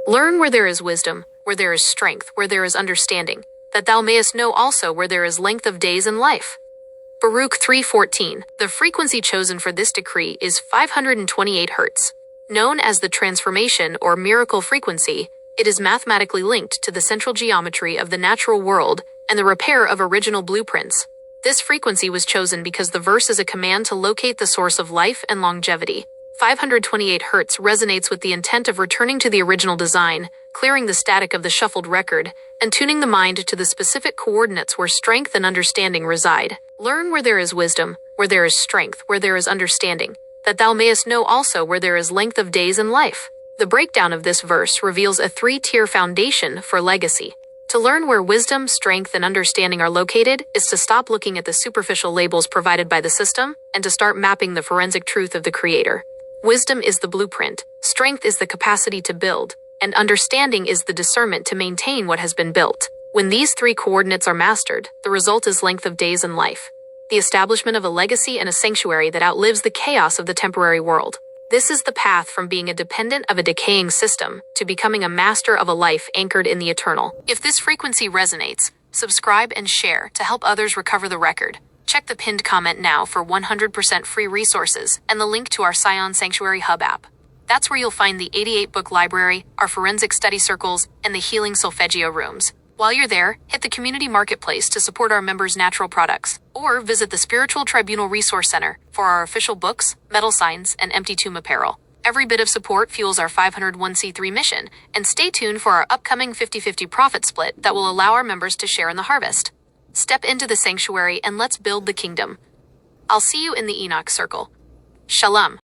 Learn where there is wisdom, where there is strength, where there is understanding, that thou mayest know also where there is length of days in life. Baruch 3:14. The frequency chosen for this decree is 528 Hz. Known as the transformation or miracle frequency, it is mathematically linked to the central geometry of the natural world and the repair of original blueprints. This frequency was chosen because the verse is a command to locate the source of life and longevity. 528 Hz resonates with the intent of returning to the original design, clearing the static of the shuffled record, and tuning the mind to the specific coordinates where strength and understanding reside. Learn where there is wisdom, where there is strength, where there is understanding, that thou mayest know also where there is length of days in life. The breakdown of this verse reveals a three-tier foundation for legacy. To learn where wisdom, strength, and understanding are located is to stop looking at the superficial labels provided by the system and to start mapping the forensic truth of the Creator. Wisdom is the blueprint, strength is the capacity to build, and understanding is the discernment to maintain what has been built. When these three coordinates are mastered, the result is length of days in life, the establishment of a legacy and a sanctuary that outlives the chaos of the temporary world. This is the path from being a dependent of a decaying system to becoming a master of a life anchored in the eternal. If this frequency resonates, subscribe and share to help others recover the record. Check the pinned comment now for 100% free resources and the link to our Sion Sanctuary Hub app. That's where you'll find the 88-book library, our forensic study circles, and the healing solfeggio rooms. While you're there, hit the community marketplace to support our members' natural products, or visit the Spiritual Tribunal Resource Center for our official books, metal signs, and empty tomb apparel. Every bit of support fuels our 501c3 mission, and stay tuned for our upcoming 50-50 profit split that will allow our members to share in the harvest. Step into the sanctuary and let's build the kingdom. I'll see you in the Enoch Circle. Shalom.